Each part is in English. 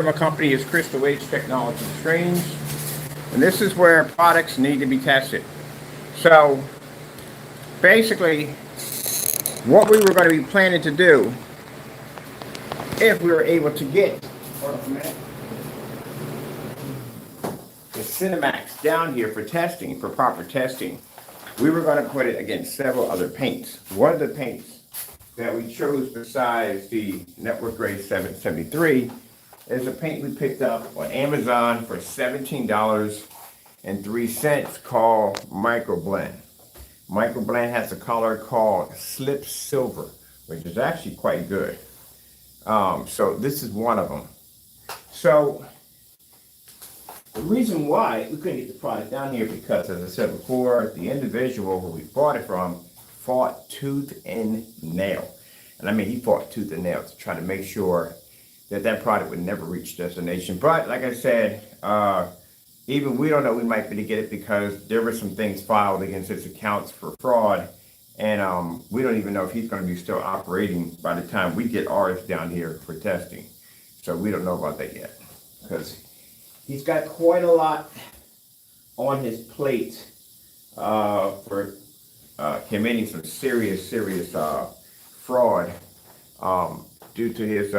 My company is Crystal H Technology Trains, and this is where products need to be tested. So basically, what we were going to be planning to do, if we were able to get the Cinemax down here for testing, for proper testing, we were going to put it against several other paints. One of the paints that we chose besides the Network Grade 773 is a paint we picked up on Amazon for $17.03 called Microblend. Microblend has a color called Slip Silver, which is actually quite good. So this is one of them. So the reason why we couldn't get the product down here because, as I said before, the individual who we bought it from fought tooth and nail. And I mean, he fought tooth and nail to try to make sure that product would never reach destination. But like I said, even we don't know, we might be able to get it because there were some things filed against his accounts for fraud. And we don't even know if he's going to be still operating by the time we get ours down here for testing. So we don't know about that yet because he's got quite a lot on his plate for committing some serious fraud due to his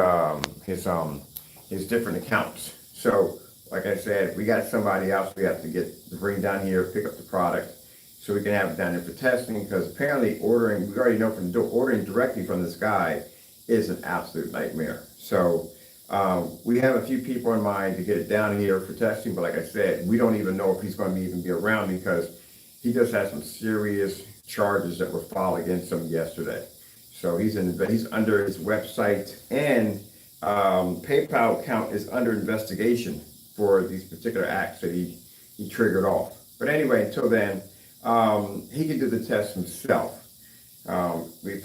different accounts. So, like I said, we got somebody else we have to bring down here, pick up the product, so we can have it down there for testing. Because apparently, we already know from ordering directly from this guy is an absolute nightmare. So, we have a few people in mind to get it down here for testing. But like I said, we don't even know if he's going to even be around because he just has some serious charges that were filed against him yesterday. So he's under his website, and PayPal account is under investigation for these particular acts that he triggered off. But anyway, until then, he can do the test himself. Like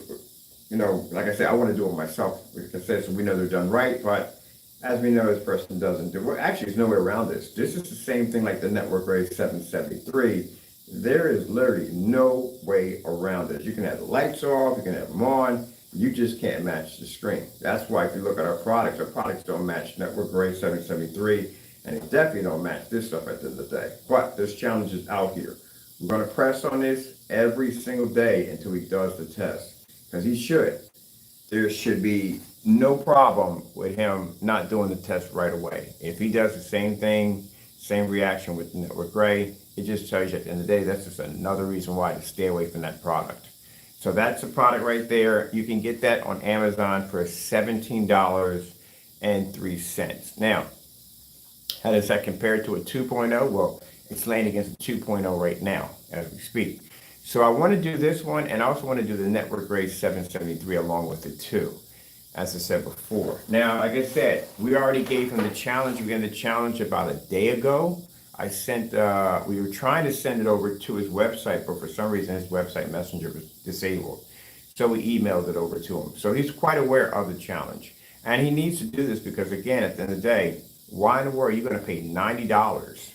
I said, I want to do it myself. Like I said, so we know they're done right. But as we know, this person doesn't do it. Actually, there's no way around this. This is the same thing like the Network Grade 773. There is literally no way around it. You can have the lights off, you can have them on, you just can't match the screen. That's why if you look at our products don't match Network Grade 773, and they definitely don't match this stuff at the end of the day. But there's challenges out here. We're going to press on this every single day until he does the test, because he should. There should be no problem with him not doing the test right away. If he does the same thing, same reaction with the Network Grade, it just tells you at the end of the day, that's just another reason why to stay away from that product. So that's the product right there. You can get that on Amazon for $17.03. Now, how does that compare to a 2.0? Well, it's laying against a 2.0 right now as we speak. So I want to do this one, and I also want to do the Network Grade 773 along with it too, as I said before. Now, like I said, we already gave him the challenge. We got the challenge about a day ago. We were trying to send it over to his website, but for some reason his website messenger was disabled. So we emailed it over to him. So he's quite aware of the challenge. And he needs to do this because, again, at the end of the day, why in the world are you going to pay $90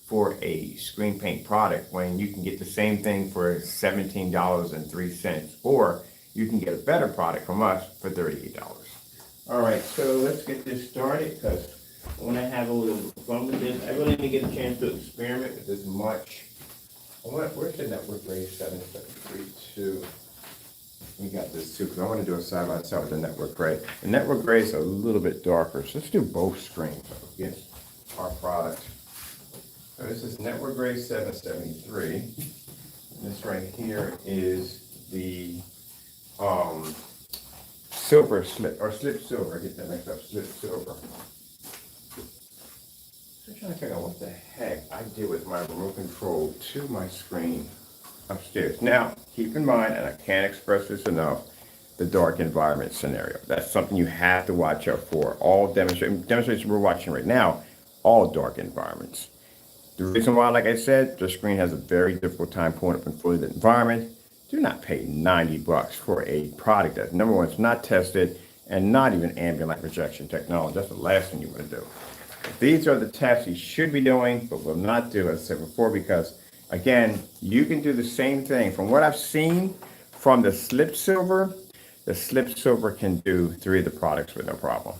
for a screen paint product when you can get the same thing for $17.03? Or you can get a better product from us for $38. All right, so let's get this started because I want to have a little fun with this. I really didn't get a chance to experiment with this much. Where's the Network Grade 773 too? We got this too because I want to do a side by side with the Network Grade. The Network Grade is a little bit darker, so let's do both screens against our product. So this is Network Grade 773. And this right here is the silver slip silver. I get that mixed up. Slip silver. I'm trying to figure out what the heck I did with my remote control to my screen upstairs. Now, keep in mind, and I can't express this enough, the dark environment scenario. That's something you have to watch out for. All demonstrations we're watching right now, all dark environments. The reason why, like I said, the screen has a very difficult time pulling up in fully lit environment. Do not pay $90 for a product that, number one, is not tested and not even ambient light projection technology. That's the last thing you want to do. These are the tests you should be doing, but will not do, as I said before, because, again, you can do the same thing. From what I've seen from the slip silver can do 3 of the products with no problem.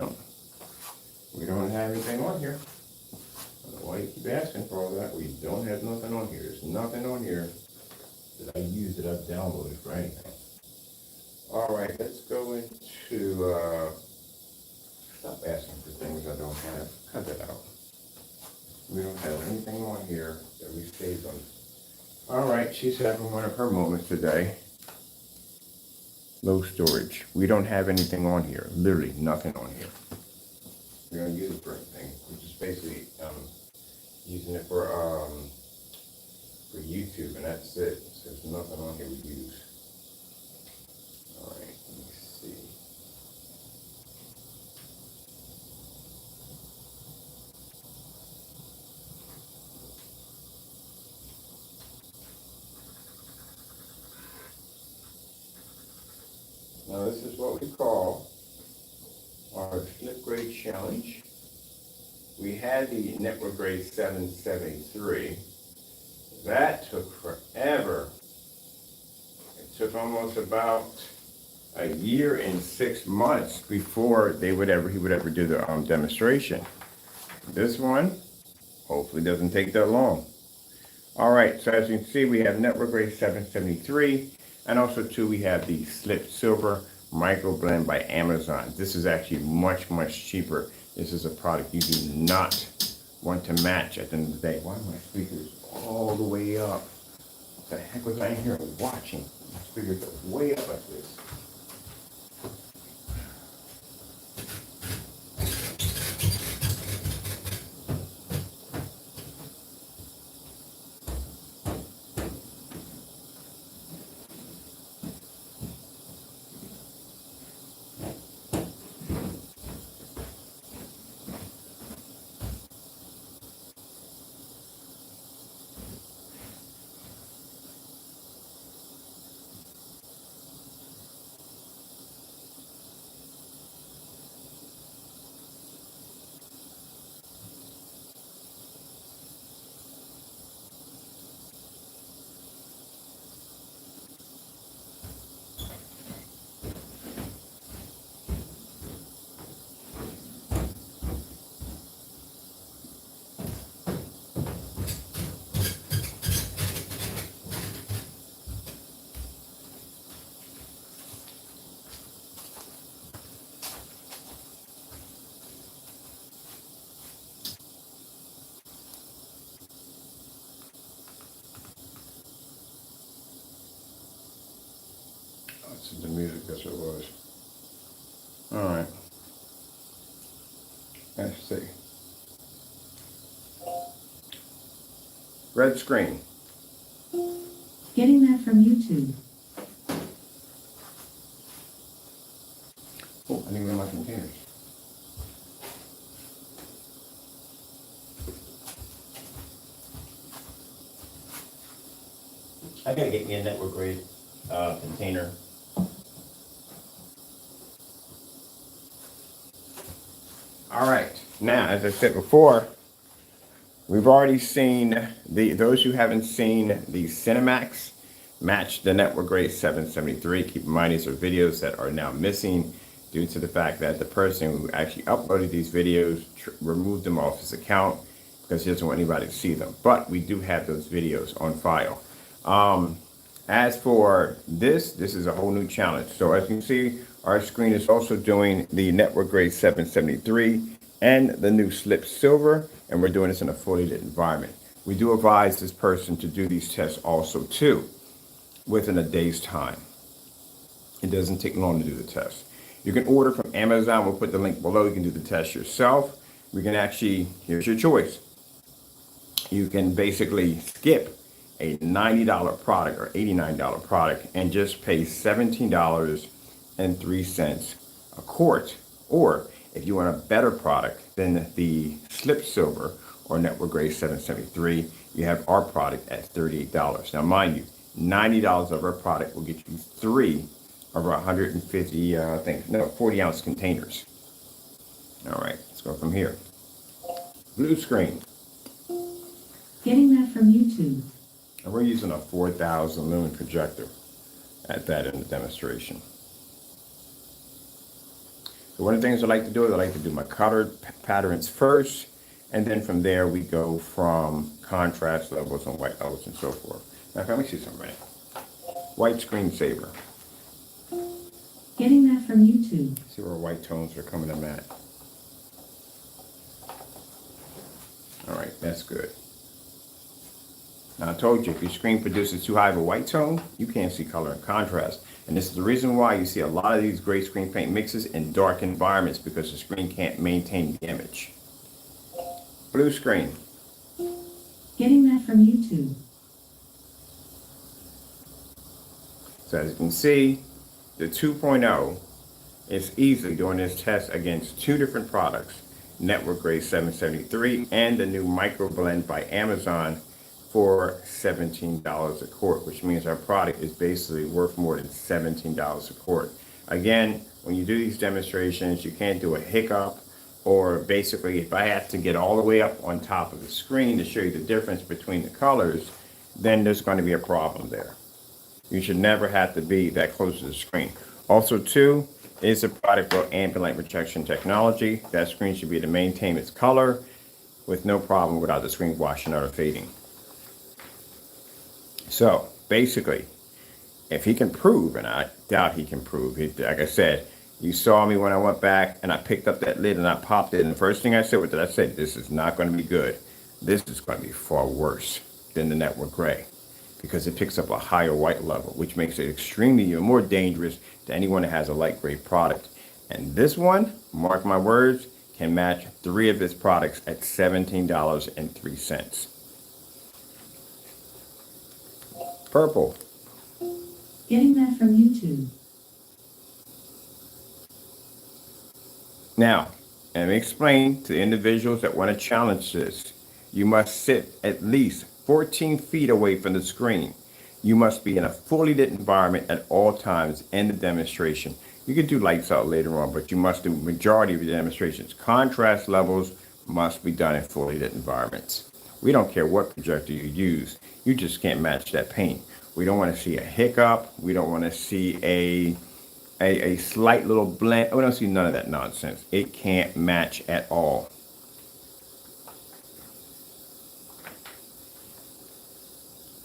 don't. We don't have anything on here. I don't know why you keep asking for all that. We don't have nothing on here. There's nothing on here that I use that I've downloaded for anything. All right, let's go into, stop asking for things I don't have. Cut that out. We don't have anything on here that we saved on. All right, she's having one of her moments today. Low storage. We don't have anything on here. Literally nothing on here. We're gonna use it for anything. We're just basically using it for YouTube, and that's it. So there's nothing on here we use. All right, let me see. Now this is what we call our flip grade challenge. We had the network grade 773. That took forever. It took almost about a year and 6 months before he would ever do the demonstration. This one hopefully doesn't take that long. All right, so as you can see, we have network grade 773, and also too we have the Slip Silver Microblend by Amazon. This is actually much cheaper. This is a product you do not want to match at the end of the day. Why are my speakers all the way up? What the heck was I in here watching? My speakers are way up like this. This is the music, that's what it was. All right. Let's see. Red screen. Getting that from YouTube. Oh, I didn't get my containers. I gotta get me a network grade container. All right, now as I said before, we've already seen those who haven't seen the Cinemax match the network grade 773. Keep in mind these are videos that are now missing due to the fact that the person who actually uploaded these videos removed them off his account because he doesn't want anybody to see them. But we do have those videos on file. As for this is a whole new challenge. So as you can see, our screen is also doing the network grade 773 and the new Slip Silver, and we're doing this in a fully lit environment. We do advise this person to do these tests also too, within a day's time. It doesn't take long to do the test. You can order from Amazon. We'll put the link below. You can do the test yourself. We can actually, here's your choice. You can basically skip a $90 product or $89 product and just pay $17.03 a quart. Or if you want a better product than the Slip Silver or network grade 773, you have our product at $38. Now mind you, $90 of our product will get you 3 of our 150, 40 ounce containers. All right, let's go from here. Blue screen. Getting that from YouTube. And we're using a 4,000 lumen projector at that in the demonstration. So So one of the things I like to do is I like to do my colored patterns first, and then from there we go from contrast levels and white levels and so forth. Now, let me see something. White screensaver. Getting that from YouTube. See where white tones are coming in at. All right, that's good. Now I told you, if your screen produces too high of a white tone, you can't see color and contrast. And this is the reason why you see a lot of these gray screen paint mixes in dark environments, because the screen can't maintain the image. Blue screen. Getting that from YouTube. So as you can see, the 2.0 is easily doing this test against two different products, Network Grade 773 and the new Microblend by Amazon for $17 a quart, which means our product is basically worth more than $17 a quart. Again, when you do these demonstrations, you can't do a hiccup, or basically if I have to get all the way up on top of the screen to show you the difference between the colors, then there's going to be a problem there. You should never have to be that close to the screen. Also, too, is a product called ambient light protection technology. That screen should be able to maintain its color with no problem without the screen washing out or fading. So basically, if he can prove, and I doubt he can prove, like I said, you saw me when I went back and I picked up that lid and I popped it, and the first thing I said was that I said, this is not going to be good. This is going to be far worse than the Network Gray, because it picks up a higher white level, which makes it extremely even more dangerous to anyone that has a light gray product. And this one, mark my words, can match 3 of its products at $17.03. Purple. Getting that from YouTube. Now, let me explain to the individuals that want to challenge this. You must sit at least 14 feet away from the screen. You must be in a fully lit environment at all times in the demonstration. You can do lights out later on, but you must do majority of your demonstrations. Contrast levels must be done in fully lit environments. We don't care what projector you use. You just can't match that paint. We don't want to see a hiccup. We don't want to see a slight little blend. We don't see none of that nonsense. It can't match at all.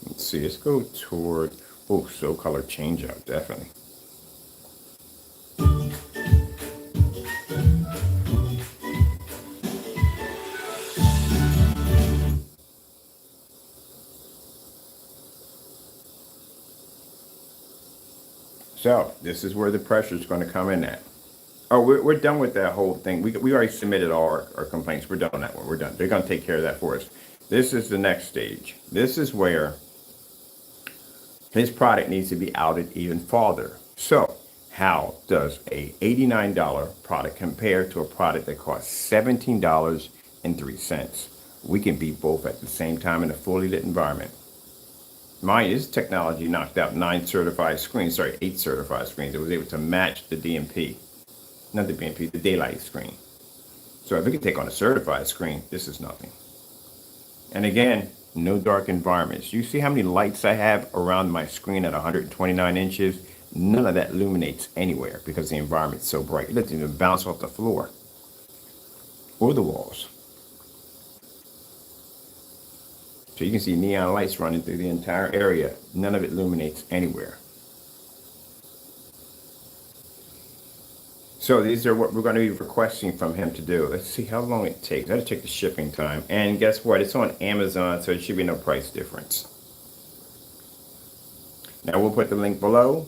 Let's see, let's go toward, oh, so color change out, definitely. So this is where the pressure is going to come in at. Oh, we're done with that whole thing. We already submitted all our complaints. We're done on that one. We're done. They're going to take care of that for us. This is the next stage. This is where his product needs to be outed even farther. So how does a $89 product compare to a product that costs $17.03? We can be both at the same time in a fully lit environment. Mind, this technology knocked out 8 certified screens. It was able to match the DMP. Not the BMP, the daylight screen. So if it can take on a certified screen, this is nothing. And again, no dark environments. You see how many lights I have around my screen at 129 inches? None of that illuminates anywhere because the environment's so bright. It doesn't even bounce off the floor or the walls. So you can see neon lights running through the entire area. None of it illuminates anywhere. So these are what we're going to be requesting from him to do. Let's see how long it takes. That'll take the shipping time. And guess what? It's on Amazon, so it should be no price difference. Now we'll put the link below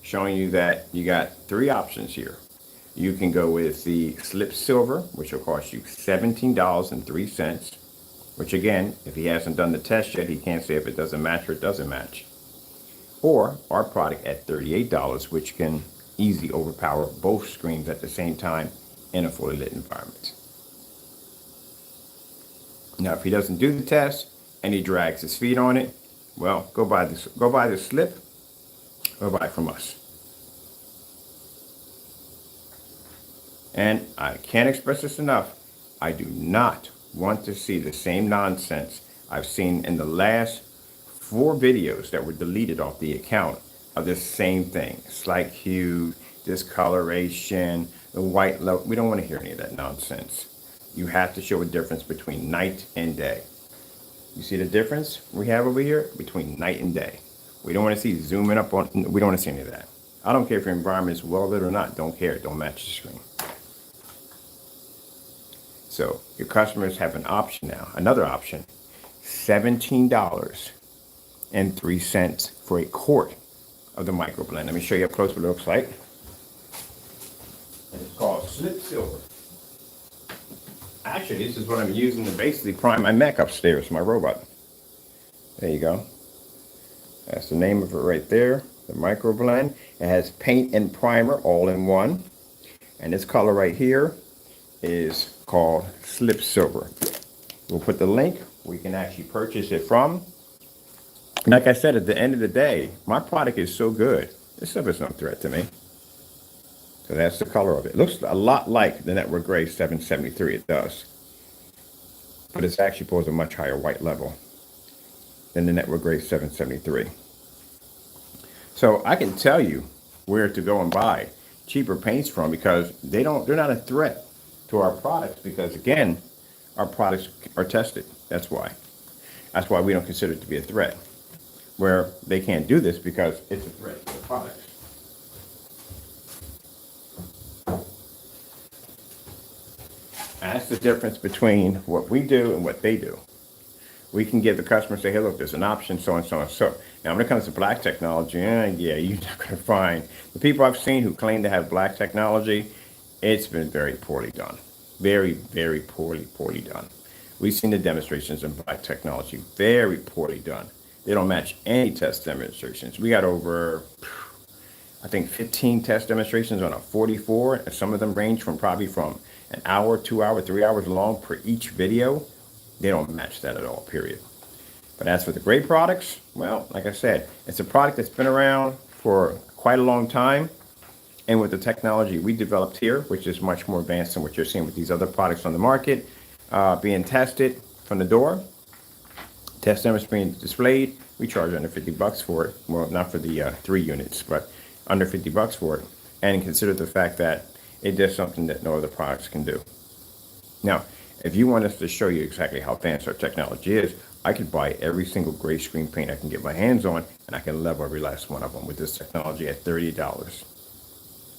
showing you that you got 3 options here. You can go with the slip silver, which will cost you $17.03. Which again, if he hasn't done the test yet, he can't say if it doesn't match or it doesn't match. Or our product at $38, which can easily overpower both screens at the same time in a fully lit environment. Now, if he doesn't do the test and he drags his feet on it, well, go buy the slip or buy it from us. And I can't express this enough. I do not want to see the same nonsense I've seen in the last 4 videos that were deleted off the account of this same thing. Slight hue, discoloration, the white low. We don't want to hear any of that nonsense. You have to show a difference between night and day. You see the difference we have over here between night and day. We don't want to see zooming up on, we don't want to see any of that. I don't care if your environment is well lit or not. Don't care. Don't match the screen. So your customers have an option now, another option, $17.03 for a quart of the microblend. Let me show you up close what it looks like. And it's called Slip Silver. Actually, this is what I'm using to basically prime my Mac upstairs, my robot. There you go. That's the name of it right there, the Microblend. It has paint and primer all in one. And this color right here is called Slip Silver. We'll put the link where you can actually purchase it from. Like I said, at the end of the day, my product is so good. This stuff is no threat to me. So that's the color of it. It looks a lot like the Network Gray 773. It does. But it's actually pulls a much higher white level than the Network Gray 773. So I can tell you where to go and buy cheaper paints from because they're not a threat to our products because, again, our products are tested. That's why. That's why we don't consider it to be a threat. Where they can't do this because it's a threat to the products. That's the difference between what we do and what they do. We can give the customer, say, hey, look, there's an option, so and so and so. Now, when it comes to black technology, yeah, you're not going to find. The people I've seen who claim to have black technology, it's been very poorly done. Very, very poorly done. We've seen the demonstrations in black technology, very poorly done. They don't match any test demonstrations. We got over, I think, 15 test demonstrations on a 44, and some of them range from probably from an hour, 2 hours, 3 hours long per each video. They don't match that at all, period. But as for the great products, well, like I said, it's a product that's been around for quite a long time. And with the technology we developed here, which is much more advanced than what you're seeing with these other products on the market, being tested from the door, test demos being displayed, we charge under $50 for it. Well, not for the 3 units, but under $50 for it. And consider the fact that it does something that no other products can do. Now, if you want us to show you exactly how advanced our technology is, I could buy every single gray screen paint I can get my hands on, and I can level every last one of them with this technology at $30.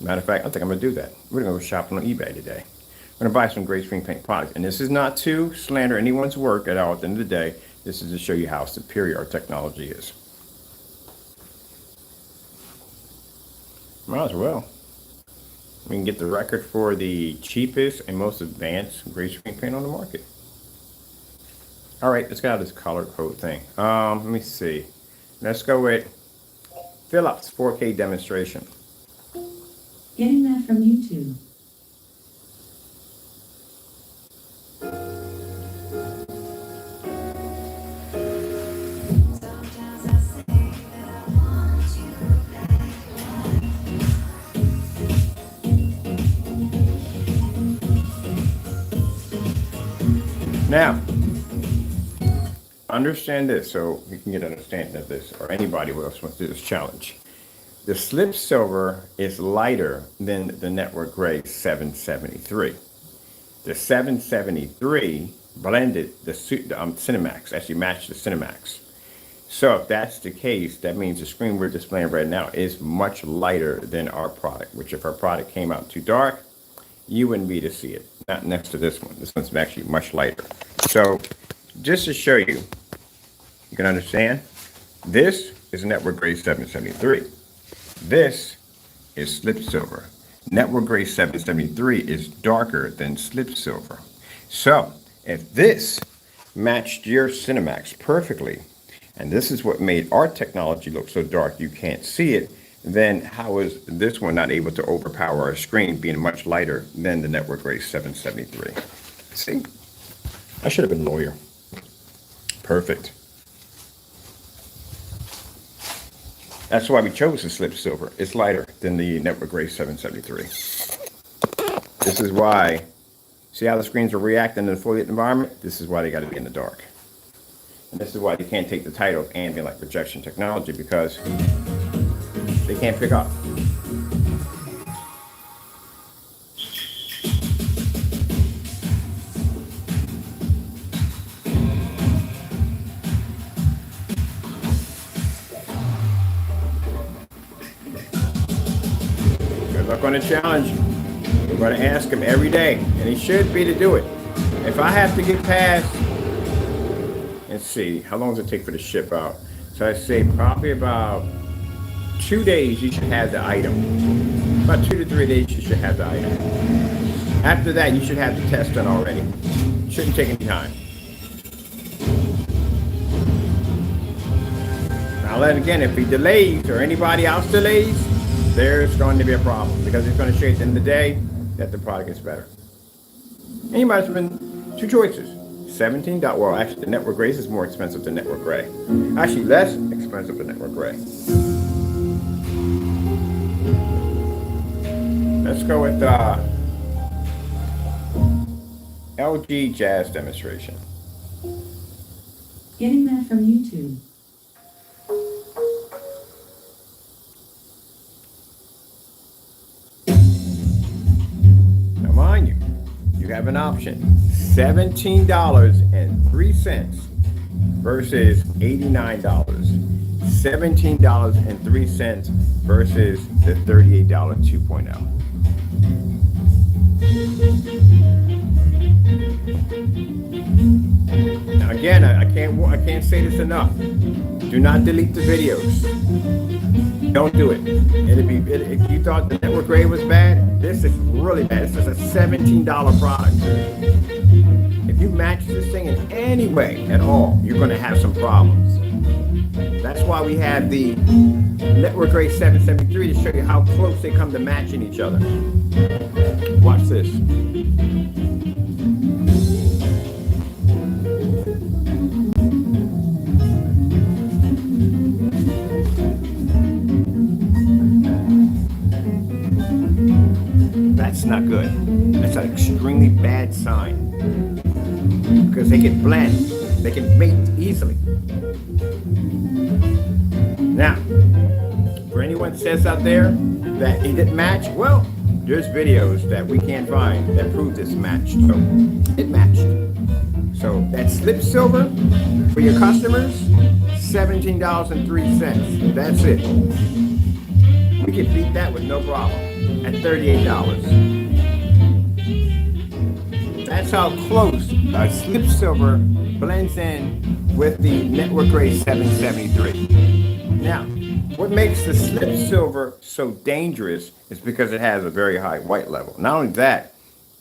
Matter of fact, I think I'm going to do that. We're going to go shopping on eBay today. I'm going to buy some gray screen paint products. And this is not to slander anyone's work at all at the end of the day. This is to show you how superior our technology is. Might as well. We can get the record for the cheapest and most advanced gray screen paint on the market. All right, let's get out of this color code thing. Let me see. Let's go with Philips 4K demonstration. Getting that from YouTube. Now, understand this so you can get an understanding of this, or anybody who else wants to do this challenge. The Slip Silver is lighter than the Network Gray 773. The 773 blended the Cinemax, actually matched the Cinemax. So if that's the case, that means the screen we're displaying right now is much lighter than our product, which if our product came out too dark, you wouldn't be to see it. Not next to this one. This one's actually much lighter. So just to show you, you can understand, this is Network Gray 773. This is Slip Silver. Network Gray 773 is darker than Slip Silver. So if this matched your Cinemax perfectly, and this is what made our technology look so dark you can't see it, then how is this one not able to overpower our screen being much lighter than the Network Gray 773? See? I should have been a lawyer. Perfect. That's why we chose the Slip Silver. It's lighter than the Network Gray 773. This is why, see how the screens will react in the fully lit environment? This is why they got to be in the dark. And this is why they can't take the title of ambient light projection technology, because they can't pick up. Good luck on the challenge. We're going to ask him every day, and he should be to do it. If I have to get past, let's see, how long does it take for the ship out? So I say probably about 2 days you should have the item. About 2 to 3 days you should have the item. After that, you should have the test done already. Shouldn't take any time. Now, then again, if he delays or anybody else delays, there's going to be a problem because it's going to show you at the end of the day that the product is better. And you might have been 2 choices. $17. Well, actually, the network gray is more expensive than network gray. Actually, less expensive than network gray. Let's go with LG Jazz demonstration. Getting that from YouTube. Now, mind you, you have an option. $17.03 versus $89. $17.03 versus the $38 2.0. Now again, I can't say this enough. Do not delete the videos. Don't do it. If you thought the network gray was bad, this is really bad. This is a $17 product. If you match this thing in any way at all, you're going to have some problems. That's why we have the network gray 773 to show you how close they come to matching each other. Watch this. That's not good. That's an extremely bad sign. Because they can blend. They can mate easily. Now, for anyone that says out there that it didn't match, well, there's videos that we can't find that prove this matched. So, it matched. So, that slip silver for your customers, $17.03. That's it. We can beat that with no problem at $38. That's how close slip silver blends in with the network gray 773. Now, what makes the slip silver so dangerous is because it has a very high white level. Not only that,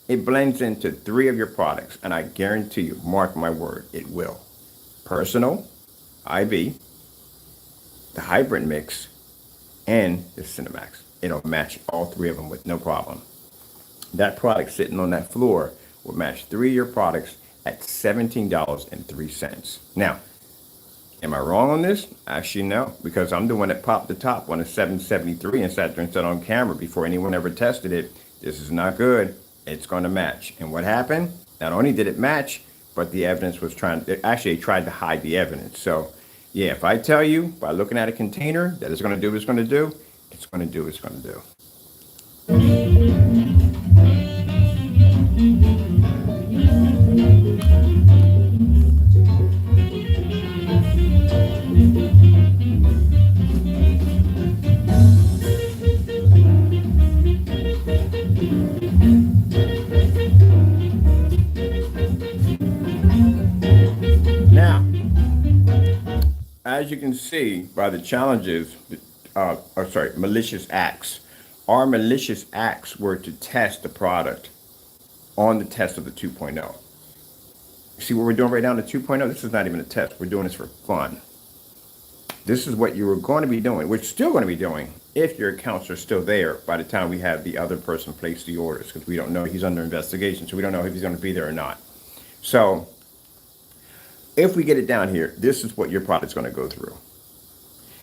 it blends into 3 of your products, and I guarantee you, mark my word, it will. Personal, IB, the hybrid mix, and the Cinemax. It'll match all 3 of them with no problem. That product sitting on that floor will match 3 of your products at $17.03. Now, am I wrong on this? Actually, no, because I'm the one that popped the top on a 773 and sat there and said on camera before anyone ever tested it, this is not good. It's going to match. And what happened? Not only did it match, but the evidence was tried to hide the evidence. So, yeah, if I tell you by looking at a container that it's going to do what it's going to do, it's going to do what it's going to do. Now, as you can see by the challenges, malicious acts. Our malicious acts were to test the product on the test of the 2.0. See what we're doing right now in the 2.0? This is not even a test. We're doing this for fun. This is what you were going to be doing. We're still going to be doing if your accounts are still there by the time we have the other person place the orders, because we don't know. He's under investigation, so we don't know if he's going to be there or not. So if we get it down here, this is what your product's going to go through.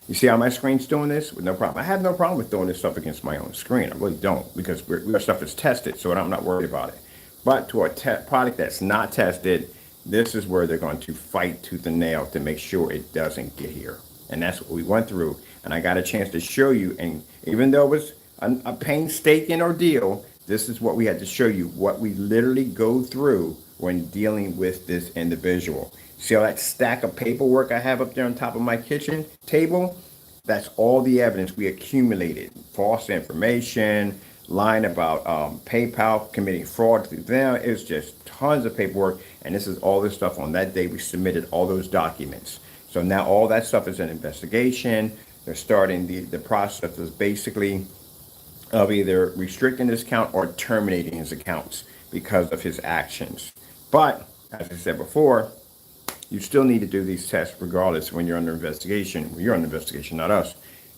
You see how my screen's doing this with no problem? I have no problem with throwing this stuff against my own screen. I really don't, because our stuff is tested, so I'm not worried about it. But to a product that's not tested, this is where they're going to fight tooth and nail to make sure it doesn't get here. And that's what we went through. And I got a chance to show you. And even though it was a painstaking ordeal, this is what we had to show you, what we literally go through when dealing with this individual. See all that stack of paperwork I have up there on top of my kitchen table? That's all the evidence we accumulated. False information, lying about PayPal, committing fraud through them. It's just tons of paperwork. And this is all this stuff on that day. We submitted all those documents. So now all that stuff is an investigation. They're starting the process is basically of either restricting his account or terminating his accounts because of his actions. But as I said before, you still need to do these tests regardless when you're under investigation. You're under investigation, not us,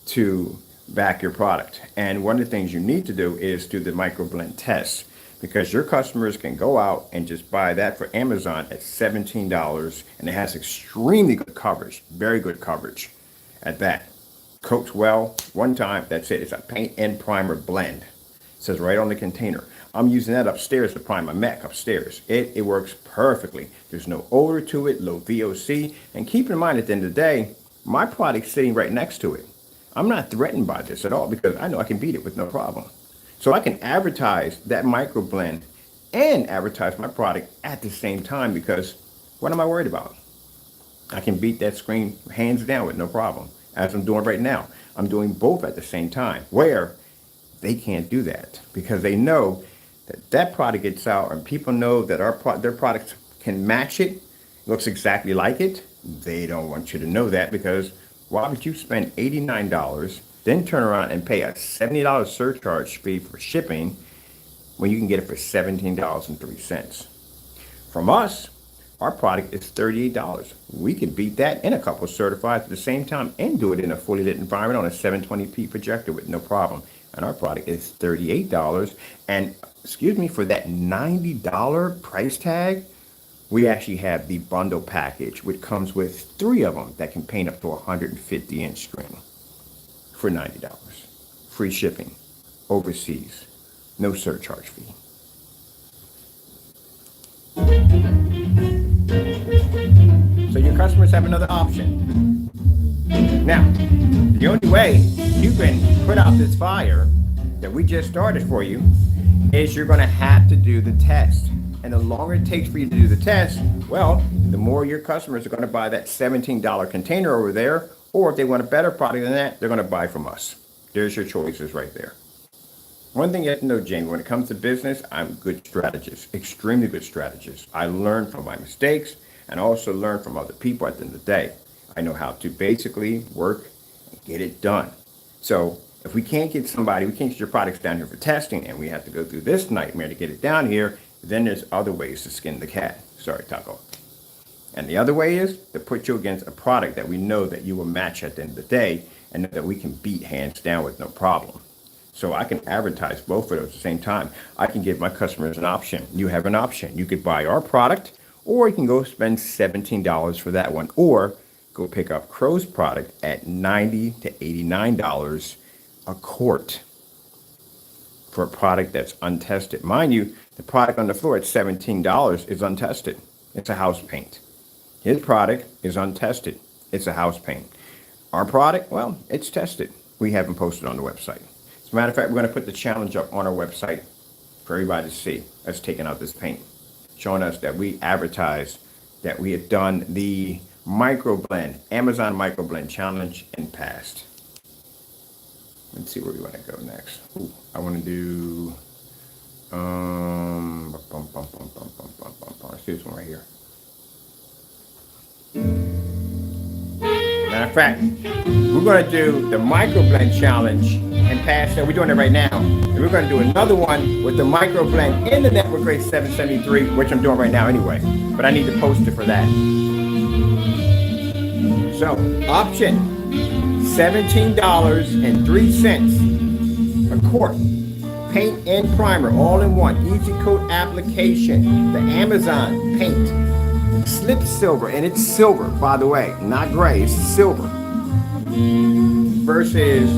to back your product. And one of the things you need to do is do the microblend test, because your customers can go out and just buy that for Amazon at $17, and it has extremely good coverage, very good coverage at that. Coats well, one time, that's it. It's a paint and primer blend. It says right on the container. I'm using that upstairs to prime my Mac upstairs. It works perfectly. There's no odor to it, low VOC. And keep in mind, at the end of the day, my product's sitting right next to it. I'm not threatened by this at all because I know I can beat it with no problem. So I can advertise that microblend and advertise my product at the same time, because what am I worried about? I can beat that screen hands down with no problem, as I'm doing right now. I'm doing both at the same time, where they can't do that because they know that product gets out and people know that their products can match it, looks exactly like it. They don't want you to know that, because why would you spend $89, then turn around and pay a $70 surcharge fee for shipping when you can get it for $17.03? From us, our product is $38. We can beat that in a couple of certifieds at the same time and do it in a fully lit environment on a 720p projector with no problem. And our product is $38. And excuse me, for that $90 price tag, we actually have the bundle package, which comes with 3 of them that can paint up to a 150-inch screen for $90. Free shipping overseas, no surcharge fee. So your customers have another option. Now, the only way you can put out this fire that we just started for you is you're going to have to do the test. And the longer it takes for you to do the test, well, the more your customers are going to buy that $17 container over there, or if they want a better product than that, they're going to buy from us. There's your choices right there. One thing you have to know, Jamie, when it comes to business, I'm a good strategist, extremely good strategist. I learn from my mistakes and also learn from other people at the end of the day. I know how to basically work and get it done. So if we can't get your products down here for testing, and we have to go through this nightmare to get it down here, then there's other ways to skin the cat. Sorry, Taco. And the other way is to put you against a product that we know that you will match at the end of the day and that we can beat hands down with no problem. So I can advertise both of those at the same time. I can give my customers an option. You have an option. You could buy our product, or you can go spend $17 for that one, or go pick up Crow's product at $90 to $89 a quart for a product that's untested. Mind you, the product on the floor at $17 is untested. It's a house paint. His product is untested. It's a house paint. Our product, well, it's tested. We haven't posted on the website. As a matter of fact, we're going to put the challenge up on our website for everybody to see us taking out this paint, showing us that we advertise that we have done the microblend, Amazon microblend challenge in past. Let's see where we want to go next. Ooh, I want to do, let's do this one right here. Matter of fact, we're going to do the microblend challenge and pass that. We're doing it right now. And we're going to do another one with the microblend in the network grade 773, which I'm doing right now anyway. But I need to post it for that. So, option, $17.03 a quart. Paint and primer, all in one. Easy coat application. The Amazon paint. Slip silver, and it's silver, by the way, not gray, it's silver. Versus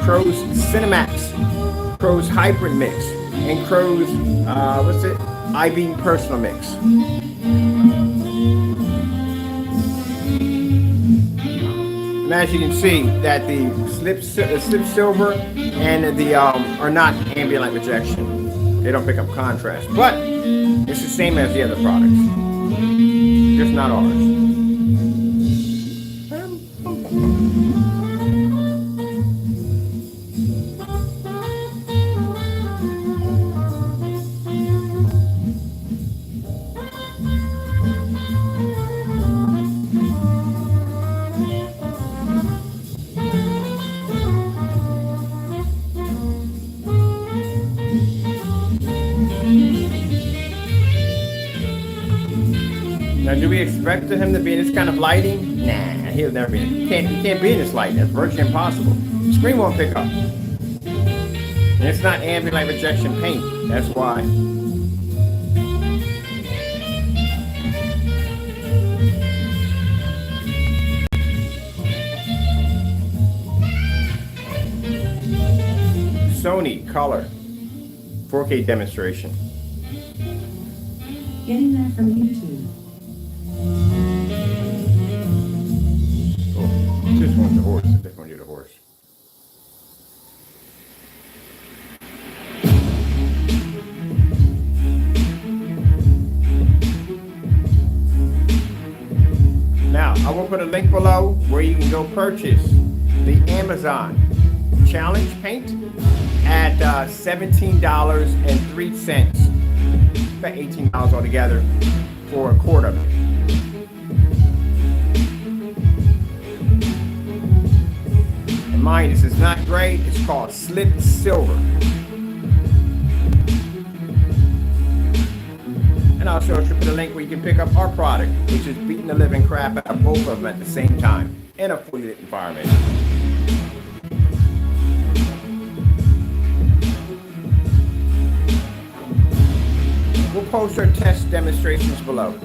Crow's Cinemax, Crow's Hybrid Mix, and Crow's, I-Beam Personal Mix. And as you can see, that the slip silver and the are not ambient light rejection. They don't pick up contrast, but it's the same as the other products. Just not ours. do we expect him to be in this kind of lighting? Nah, he'll never be. He can't be in this lighting. That's virtually impossible. The screen won't pick up. And it's not ambient light rejection paint. That's why. Sony Color 4K demonstration. Getting that from YouTube. Oh, this one's the horse. This one do the horse. Now, I will put a link below where you can go purchase the Amazon Challenge Paint at $17.03. About $18 altogether for a quart of it. And mind, this is not gray, it's called Slip Silver. And I'll show you put a link where you can pick up our product, which is beating the living crap out of both of them at the same time in a fully lit environment. We'll post our test demonstrations below.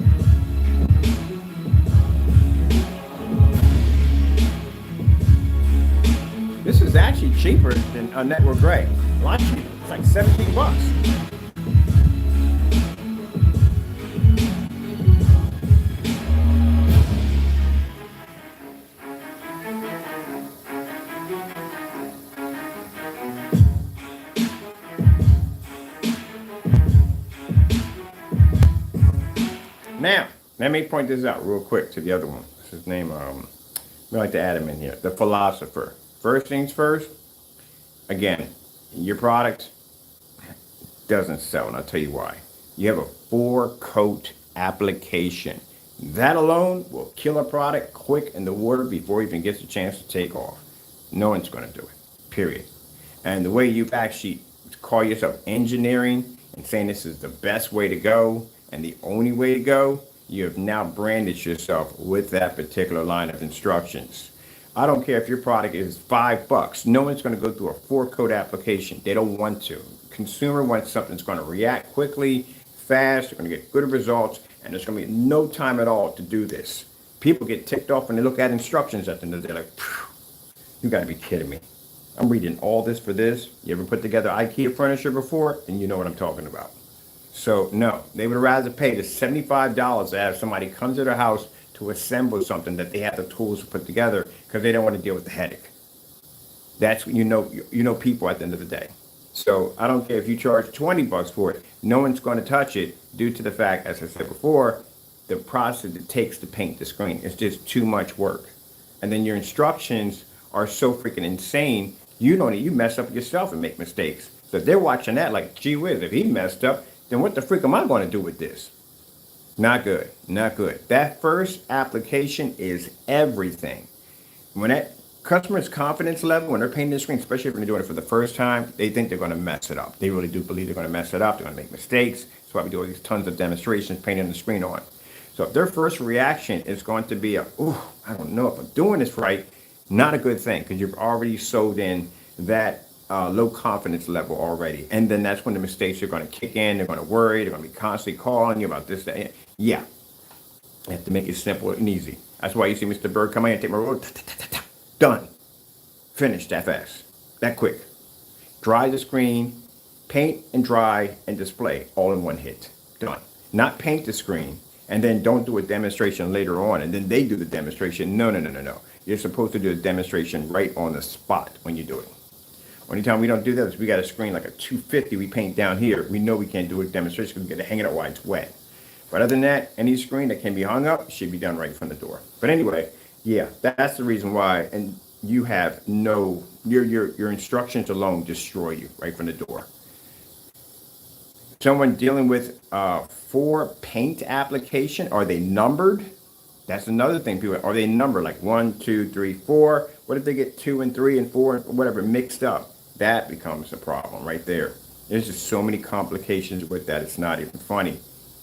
This is actually cheaper than a Network Gray. A lot cheaper. It's like 17 bucks. Now, let me point this out real quick to the other one. What's his name? I like to add him in here. The Philosopher. First things first, again, your product doesn't sell, and I'll tell you why. You have a 4-coat application. That alone will kill a product quick in the water before it even gets a chance to take off. No one's going to do it, period. And the way you've actually call yourself engineering and saying this is the best way to go, and the only way to go, you have now branded yourself with that particular line of instructions. I don't care if your product is $5. No one's going to go through a 4-coat application. They don't want to. Consumer wants something that's going to react quickly, fast, they're going to get good results, and there's going to be no time at all to do this. People get ticked off when they look at instructions at the end of the day, like, you got to be kidding me. I'm reading all this for this. You ever put together IKEA furniture before? And you know what I'm talking about. So no, they would rather pay the $75 to have somebody come to their house to assemble something that they have the tools to put together because they don't want to deal with the headache. That's when you know people at the end of the day. So I don't care if you charge 20 bucks for it. No one's going to touch it due to the fact, as I said before, the process it takes to paint the screen is just too much work. And then your instructions are so freaking insane. You mess up yourself and make mistakes. So if they're watching that like, gee whiz, if he messed up, then what the freak am I going to do with this? Not good, not good. That first application is everything. When that customer's confidence level, when they're painting the screen, especially if they're doing it for the first time, they think they're going to mess it up. They really do believe they're going to mess it up. They're going to make mistakes. That's why we do all these tons of demonstrations painting the screen on. So if their first reaction is going to be I don't know if I'm doing this right, not a good thing, because you've already sold in that low confidence level already. And then that's when the mistakes are going to kick in. They're going to worry. They're going to be constantly calling you about this, that. Yeah. You have to make it simple and easy. That's why you see Mr. Bird come in and take my roll. Done. Finished that fast. That quick. Dry the screen, paint and dry and display all in one hit. Done. Not paint the screen and then don't do a demonstration later on and then they do the demonstration. No. You're supposed to do a demonstration right on the spot when you do it. Only time we don't do that is we got a screen like a 250 we paint down here. We know we can't do a demonstration because we got to hang it up while it's wet. But other than that, any screen that can be hung up should be done right from the door. But anyway, yeah, that's the reason why. And you have your instructions alone destroy you right from the door. Someone dealing with 4 paint application, are they numbered? That's another thing. People, are they numbered like 1, 2, 3, 4? What if they get 2 and 3 and 4, whatever, mixed up? That becomes a problem right there. There's just so many complications with that. It's not even funny.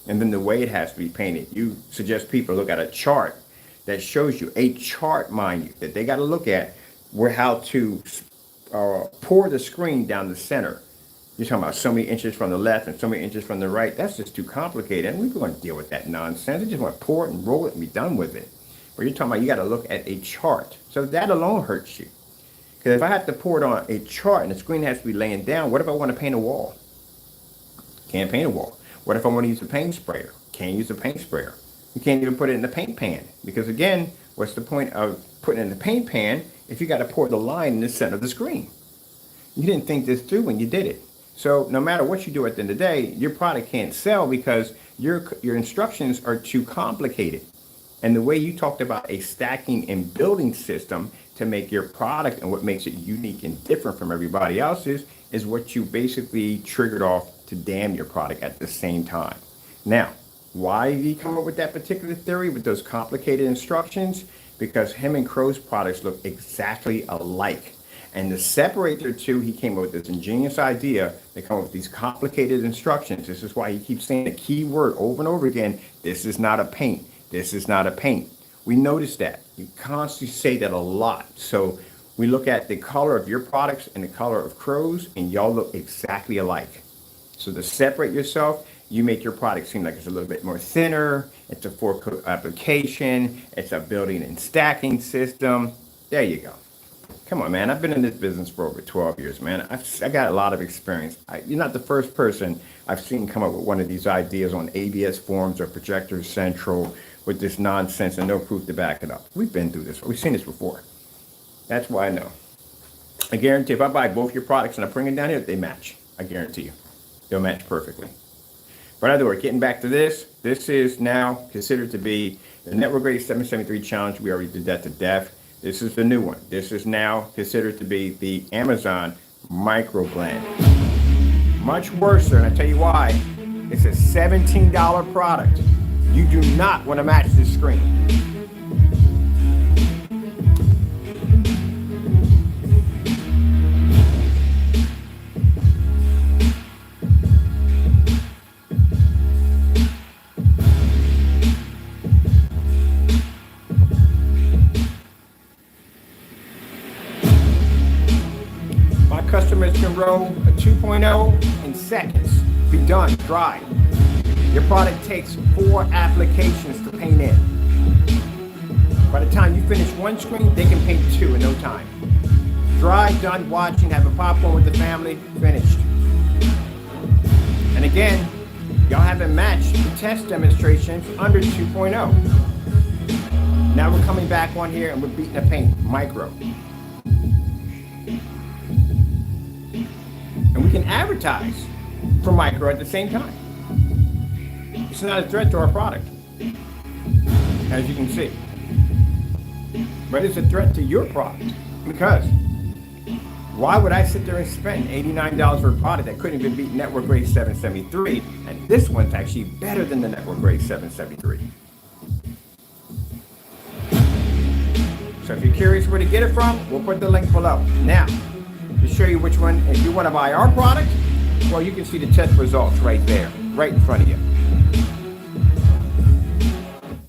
and then the way it has to be painted. You suggest people look at a chart that shows you, a chart, mind you, that they got to look at where how to pour the screen down the center. You're talking about so many inches from the left and so many inches from the right. That's just too complicated. And we don't want to deal with that nonsense. We just want to pour it and roll it and be done with it. But you're talking about you got to look at a chart. So that alone hurts you. Because if I have to pour it on a chart and the screen has to be laying down, what if I want to paint a wall? Can't paint a wall. What if I want to use a paint sprayer? Can't use a paint sprayer. You can't even put it in the paint pan. Because again, what's the point of putting it in the paint pan if you got to pour the line in the center of the screen? You didn't think this through when you did it. So no matter what you do at the end of the day, your product can't sell because your instructions are too complicated. And the way you talked about a stacking and building system to make your product and what makes it unique and different from everybody else's is what you basically triggered off to damn your product at the same time. Now, why did he come up with that particular theory with those complicated instructions? Because him and Crow's products look exactly alike. And to separate the two, he came up with this ingenious idea to come up with these complicated instructions. This is why he keeps saying the key word over and over again. This is not a paint. This is not a paint. We notice that. You constantly say that a lot. So we look at the color of your products and the color of Crow's, and y'all look exactly alike. So to separate yourself, you make your product seem like it's a little bit more thinner. It's a 4-coat application. It's a building and stacking system. There you go. Come on, man. I've been in this business for over 12 years, man. I got a lot of experience. You're not the first person I've seen come up with one of these ideas on ABS forums or Projector Central with this nonsense and no proof to back it up. We've been through this. We've seen this before. That's why I know. I guarantee if I buy both your products and I bring it down here, they match. I guarantee you. They'll match perfectly. But in other words, getting back to this is now considered to be the Network Grade 773 Challenge. We already did that to death. This is the new one. This is now considered to be the Amazon Microblend. Much worse, and I tell you why. It's a $17 product. You do not want to match this screen. Customers can roll a 2.0 in seconds. Be done, dry. Your product takes 4 applications to paint in. By the time you finish one screen, they can paint 2 in no time. Dry, done, watching, have a popcorn with the family, finished. And again, y'all haven't matched the test demonstrations under 2.0. Now we're coming back on here and we're beating the paint, micro. And we can advertise for micro at the same time. It's not a threat to our product, as you can see. But it's a threat to your product. Because why would I sit there and spend $89 for a product that couldn't even beat Network Grade 773? And this one's actually better than the Network Grade 773. So if you're curious where to get it from, we'll put the link below. Now, to show you which one, if you want to buy our product, well, you can see the test results right there, right in front of you.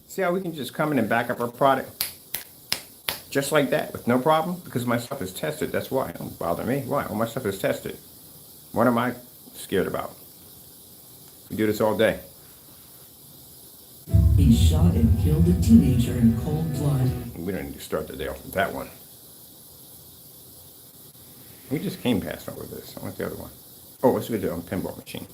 See how we can just come in and back up our product just like that with no problem? Because my stuff is tested. That's why. Don't bother me. Why? All my stuff is tested. What am I scared about? We do this all day. He shot and killed a teenager in cold blood. We don't need to start the day off with that one. We just came past over this. I want the other one. Oh, let's go to the pinball machine.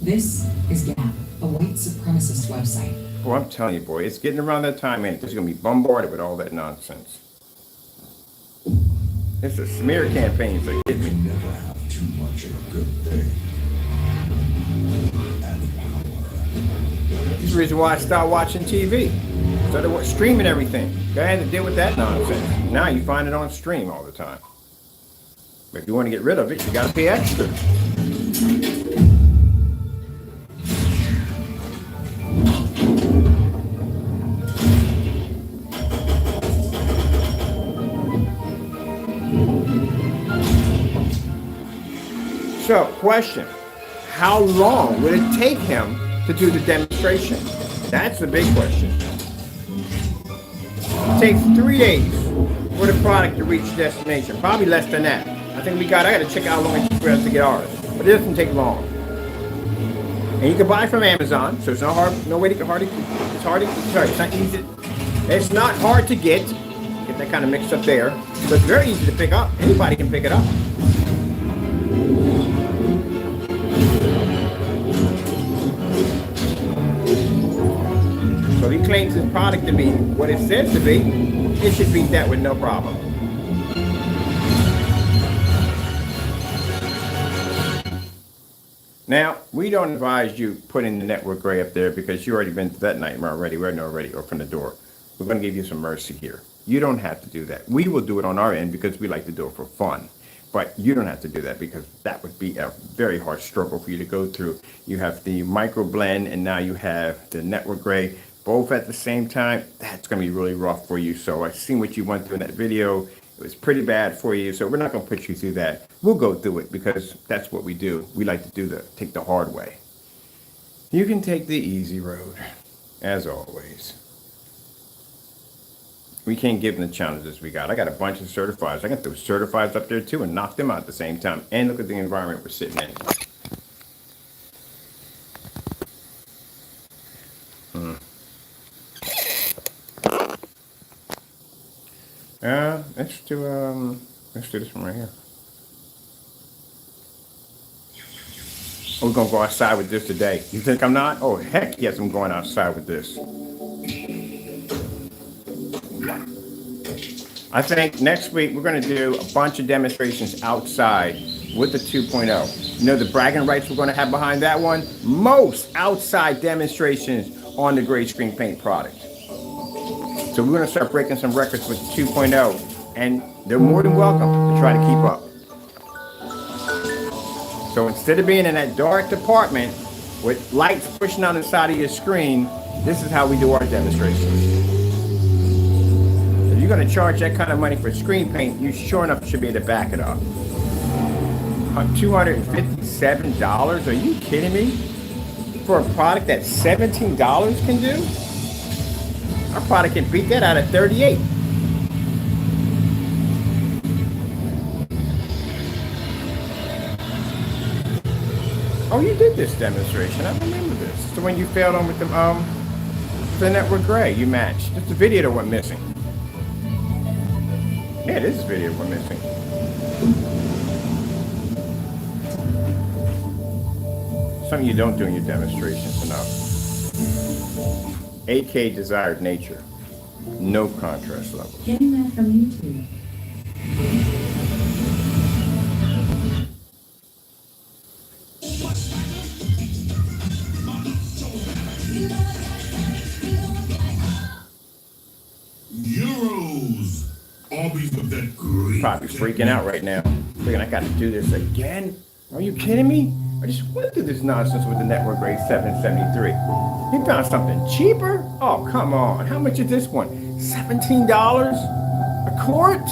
This is Gap, a white supremacist website. Oh, I'm telling you, boy, it's getting around that time, man. It's going to be bombarded with all that nonsense. It's a smear campaign, so get me. You never have too much of a good thing. And power. This is the reason why I stopped watching TV. Started streaming everything. I had to deal with that nonsense. Now you find it on stream all the time. But if you want to get rid of it, you got to pay extra. So, question. How long would it take him to to do the demonstration? That's the big question. It takes 3 days for the product to reach destination. Probably less than that. I gotta check out how long it takes for us to get ours. But it doesn't take long. And you can buy from Amazon, so it's not hard, it's not easy. It's not hard to get that kind of mixed up there. But it's very easy to pick up. Anybody can pick it up. So if he claims his product to be what it says to be, it should beat that with no problem. Now, we don't advise you putting the network gray up there because you already been to that nightmare already. We're already open the door. We're going to give you some mercy here. You don't have to do that. We will do it on our end because we like to do it for fun. But you don't have to do that because that would be a very hard struggle for you to go through. You have the Microblend and now you have the network gray both at the same time. That's going to be really rough for you. So I've seen what you went through in that video. It was pretty bad for you. So we're not going to put you through that. We'll go through it because that's what we do. We like to take the hard way. You can take the easy road, as always. We can't give them the challenges we got. I got a bunch of certifieds. I got those certifieds up there too and knock them out at the same time. And look at the environment we're sitting in. Let's do this one right here. We're gonna go outside with this today. You think I'm not? Oh heck yes, I'm going outside with this. I think next week we're going to do a bunch of demonstrations outside with the 2.0. You know the bragging rights we're going to have behind that one? Most outside demonstrations on the gray screen paint product. So we're going to start breaking some records with the 2.0, and they're more than welcome to try to keep up. So instead of being in that dark department with lights pushing on the side of your screen, this is how we do our demonstrations. You're going to charge that kind of money for screen paint, you sure enough should be able to back it up. $257? Are you kidding me? For a product that $17 can do? Our product can beat that out of $38. Oh, you did this demonstration. I remember this. It's the one you failed on with the network gray. You matched. Just the video that went missing. Yeah, this is video we're missing. Something you don't do in your demonstrations enough. 8K desired nature. No contrast level. Getting that from YouTube. Euros. Always with that great. Probably freaking out right now. Thinking I got to do this again? Are you kidding me? I just went through this nonsense with the network grade 773. You found something cheaper? Oh, come on. How much is this one? $17 a quart?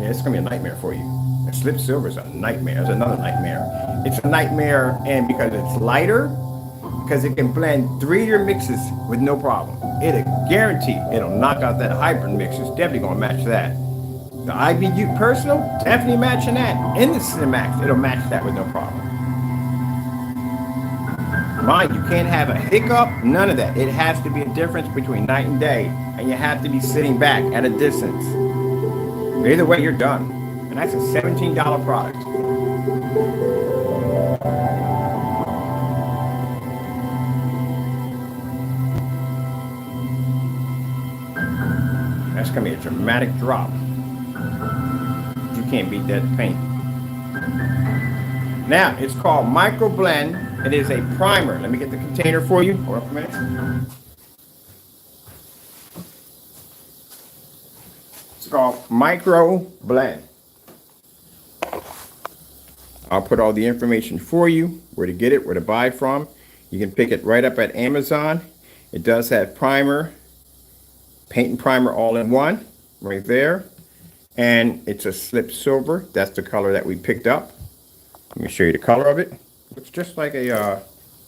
Yeah, it's going to be a nightmare for you. And slip silver is a nightmare. It's another nightmare. It's a nightmare, and because it's lighter, because it can blend 3 of your mixes with no problem. It'll guarantee it'll knock out that hybrid mix. It's definitely going to match that. The IBU Personal, definitely matching that. In the Cinemax, it'll match that with no problem. Mind, you can't have a hiccup, none of that. It has to be a difference between night and day, and you have to be sitting back at a distance. Either way, you're done. And that's a $17 product. That's going to be a dramatic drop. You can't beat that paint. Now, it's called Microblend. It is a primer. Let me get the container for you. Hold up a minute. It's called Microblend. I'll put all the information for you, where to get it, where to buy it from. You can pick it right up at Amazon. It does have primer, paint and primer all in one, right there. And it's a slip silver. That's the color that we picked up. Let me show you the color of it. Looks just like a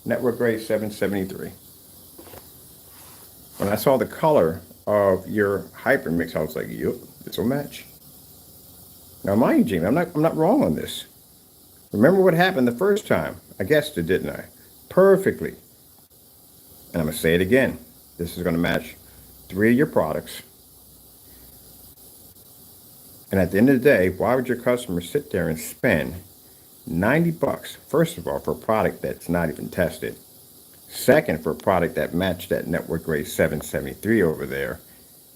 network grade 773. When I saw the color of your hyper mix, I was like, yep, this will match. Now, mind you, Jamie, I'm not wrong on this. Remember what happened the first time? I guessed it, didn't I? Perfectly. And I'm going to say it again. This is going to match 3 of your products. And at the end of the day, why would your customer sit there and spend $90, first of all, for a product that's not even tested? Second, for a product that matched that network grade 773 over there.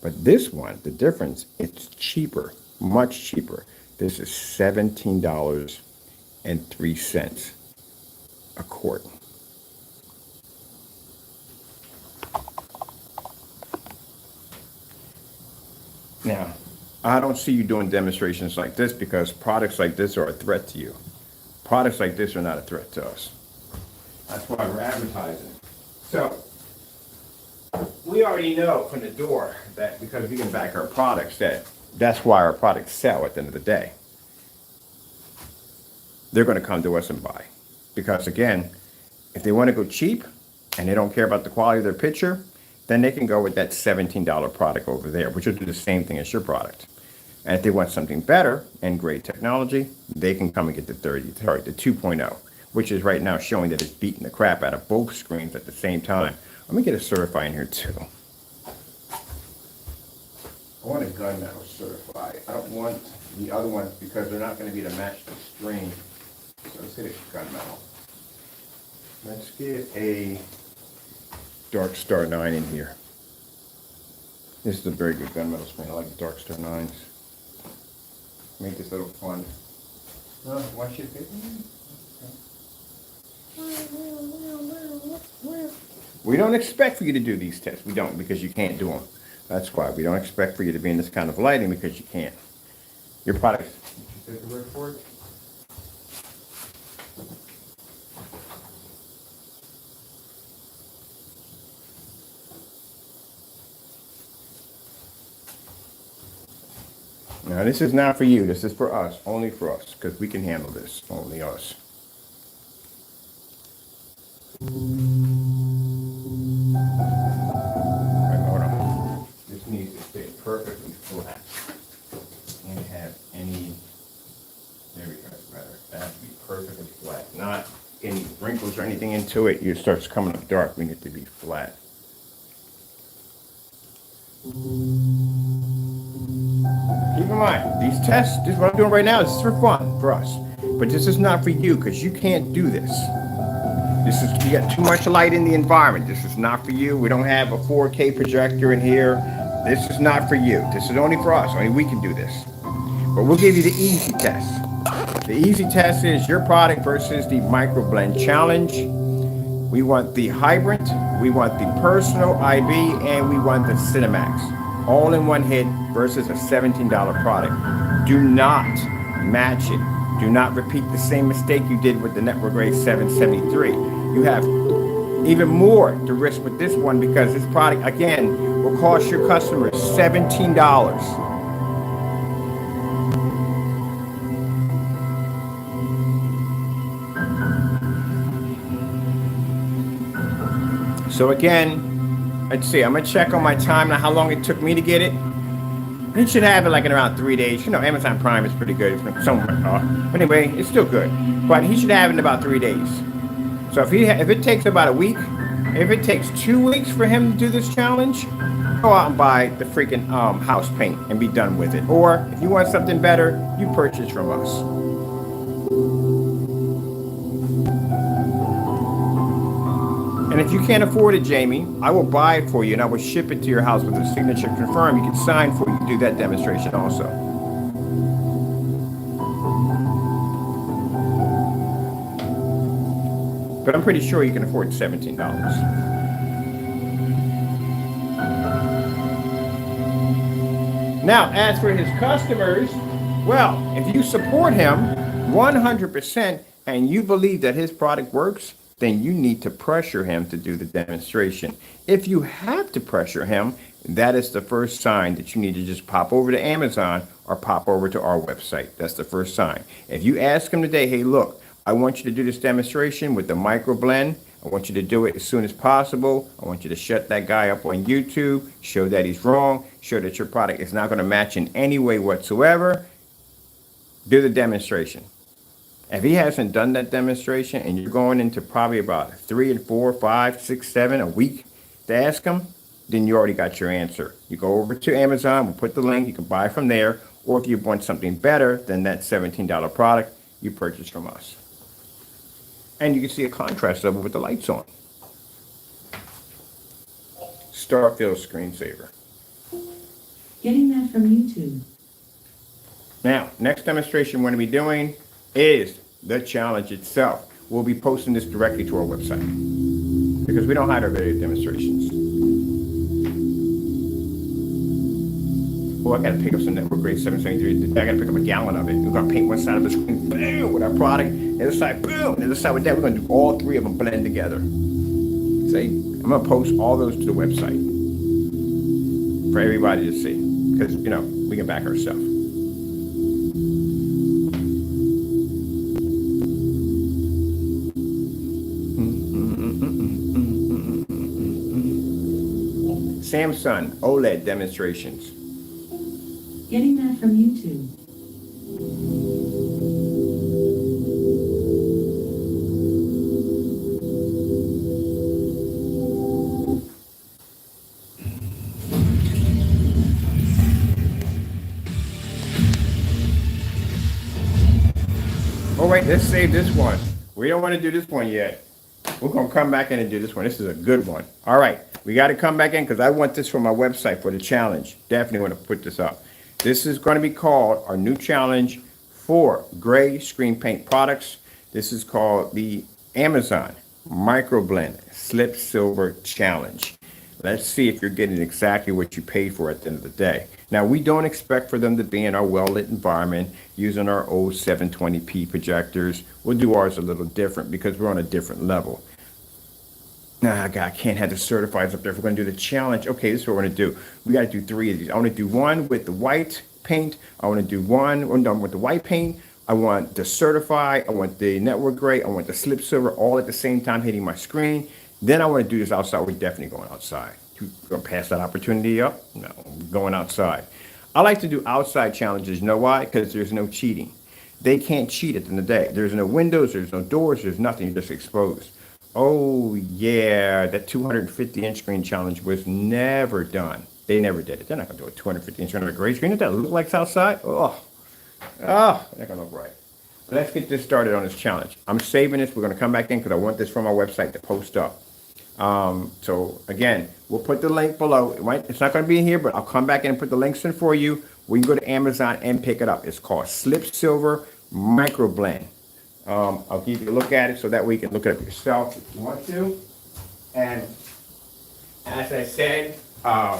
But this one, the difference, it's cheaper, much cheaper. This is $17.03 a quart. Now, I don't see you doing demonstrations like this because products like this are a threat to you. Products like this are not a threat to us. That's why we're advertising. So, we already know from the door that because we can back our products, that's why our products sell at the end of the day. They're going to come to us and buy. Because again, if they want to go cheap and they don't care about the quality of their picture, then they can go with that $17 product over there, which will do the same thing as your product. And if they want something better and great technology, they can come and get the 2.0, which is right now showing that it's beating the crap out of both screens at the same time. Let me get a certified in here too. I want a gunmetal certified. I don't want the other ones because they're not going to be to match the screen. So let's get a gunmetal. Let's get a Dark Star 9 in here. This is a very good gunmetal screen. I like the Dark Star 9s. Make this a little fun. Watch it. We don't expect for you to do these tests. We don't, because you can't do them. That's why. We don't expect for you to be in this kind of lighting because you can't. Your product. Did you say the word for it? Now, this is not for you. This is for us. Only for us. Because we can handle this. Only us. Hold on. This needs to stay perfectly flat. And have any... There we go. That's better. That has to be perfectly flat. Not any wrinkles or anything into it. It starts coming up dark. We need it to be flat. Keep in mind, these tests, this is what I'm doing right now, this is for fun, for us. But this is not for you, because you can't do this. You got too much light in the environment. This is not for you. We don't have a 4K projector in here. This is not for you. This is only for us. Only we can do this. But we'll give you the easy test. The easy test is your product versus the Microblend challenge. We want the hybrid, we want the personal IB, and we want the Cinemax. All in one hit versus a $17 product. Do not match it. Do not repeat the same mistake you did with the network grade 773. You have even more to risk with this one because this product, again, will cost your customers $17. So again, let's see, I'm going to check on my time now, how long it took me to get it. He should have it like in around 3 days. You know, Amazon Prime is pretty good. It's somewhat off. But anyway, it's still good. But he should have it in about 3 days. So if it takes about a week, if it takes 2 weeks for him to do this challenge, go out and buy the freaking house paint and be done with it. Or if you want something better, you purchase from us. And if you can't afford it, Jamie, I will buy it for you and I will ship it to your house with a signature confirmed. You can sign for it. You can do that demonstration also. But I'm pretty sure you can afford $17. Now, as for his customers, well, if you support him 100% and you believe that his product works, then you need to pressure him to do the demonstration. If you have to pressure him, that is the first sign that you need to just pop over to Amazon or pop over to our website. That's the first sign. If you ask him today, hey, look, I want you to do this demonstration with the Microblend I want you to do it as soon as possible. I want you to shut that guy up on YouTube, show that he's wrong, show that your product is not going to match in any way whatsoever. Do the demonstration. If he hasn't done that demonstration and you're going into probably about 3 and 4, 5, 6, 7 a week to ask him, then you already got your answer. You go over to Amazon, we'll put the link, you can buy from there, or if you want something better than that $17 product, you purchase from us. And you can see a contrast level with the lights on. Starfield screensaver. Getting that from YouTube. Now, next demonstration we're going to be doing is the challenge itself. We'll be posting this directly to our website because we don't hide our video demonstrations. Oh, I gotta pick up some network grade 773. I gotta pick up a gallon of it. We're gonna paint one side of the screen, boom, with our product. The other side, boom. The other side with that, we're gonna do all three of them blend together. See, I'm gonna post all those to the website for everybody to see because, you know, we can back ourselves. Samsung OLED demonstrations. Getting that from YouTube. Oh wait, let's save this one. We don't want to do this one yet. We're going to come back in and do this one. This is a good one. All right, we got to come back in because I want this for my website for the challenge. Definitely want to put this up. This is going to be called our new challenge for gray screen paint products. This is called the Amazon Microblend Slip Silver Challenge. Let's see if you're getting exactly what you paid for at the end of the day. Now, we don't expect for them to be in our well-lit environment using our old 720p projectors. We'll do ours a little different because we're on a different level. Nah, God, I can't have the certifieds up there if we're going to do the challenge. Okay, this is what we're going to do. We got to do 3 of these. I want to do one with the white paint. I want to do one with the white paint. I want the certified. I want the network gray. I want the slip silver all at the same time hitting my screen. Then I want to do this outside. We're definitely going outside. We're going to pass that opportunity up? No, we're going outside. I like to do outside challenges. You know why? Because there's no cheating. They can't cheat at the end of the day. There's no windows. There's no doors. There's nothing. You're just exposed. Oh, yeah, that 250-inch screen challenge was never done. They never did it. They're not going to do a 250-inch on a gray screen. Does that look like outside? Oh, not going to look right. But let's get this started on this challenge. I'm saving this. We're going to come back in because I want this from our website to post up. So, again, we'll put the link below. It's not going to be in here, but I'll come back in and put the links in for you. We can go to Amazon and pick it up. It's called Slip Silver Microblend. I'll give you a look at it so that way you can look at it yourself if you want to. And as I said,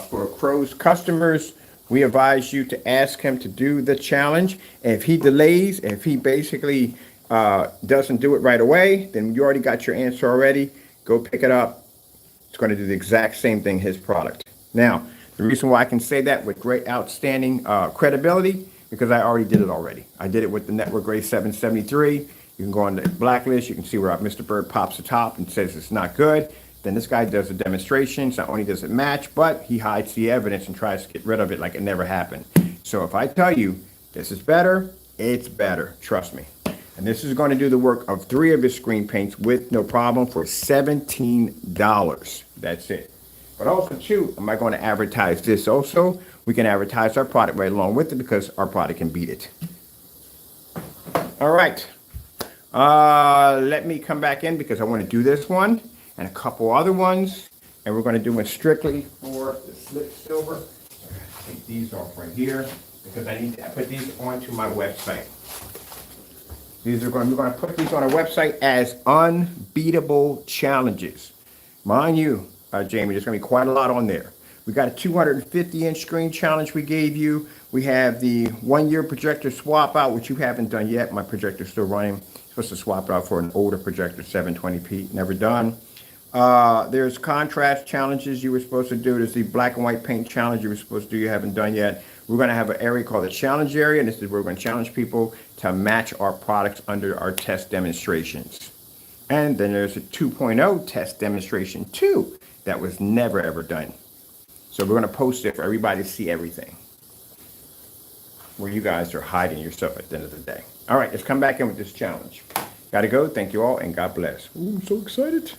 for Crow's customers, we advise you to ask him to do the challenge. If he delays, if he basically doesn't do it right away, then you already got your answer already. Go pick it up. It's going to do the exact same thing, his product. Now, the reason why I can say that with great outstanding credibility, because I already did it already. I did it with the Network Grade 773. You can go on the blacklist. You can see where Mr. Bird pops the top and says it's not good. Then this guy does a demonstration. Not only does it match, but he hides the evidence and tries to get rid of it like it never happened. So if I tell you this is better, it's better. Trust me. And this is going to do the work of 3 of his screen paints with no problem for $17. That's it. But also, too, am I going to advertise this also? We can advertise our product right along with it because our product can beat it. All right. Let me come back in because I want to do this one and a couple other ones. And we're going to do it strictly for the slip silver. Take these off right here because I need to put these onto my website. We're going to put these on our website as unbeatable challenges. Mind you, Jamie, there's going to be quite a lot on there. We got a 250-inch screen challenge we gave you. We have the 1-year projector swap out, which you haven't done yet. My projector's still running. Supposed to swap it out for an older projector, 720p. Never done. There's contrast challenges you were supposed to do. There's the black and white paint challenge you were supposed to do. You haven't done yet. We're going to have an area called the challenge area, and this is where we're going to challenge people to match our products under our test demonstrations. And then there's a 2.0 test demonstration 2 that was never ever done. So we're going to post it for everybody to see everything, where you guys are hiding yourself at the end of the day. All right, let's come back in with this challenge. Gotta go. Thank you all, and God bless. Ooh, I'm so excited.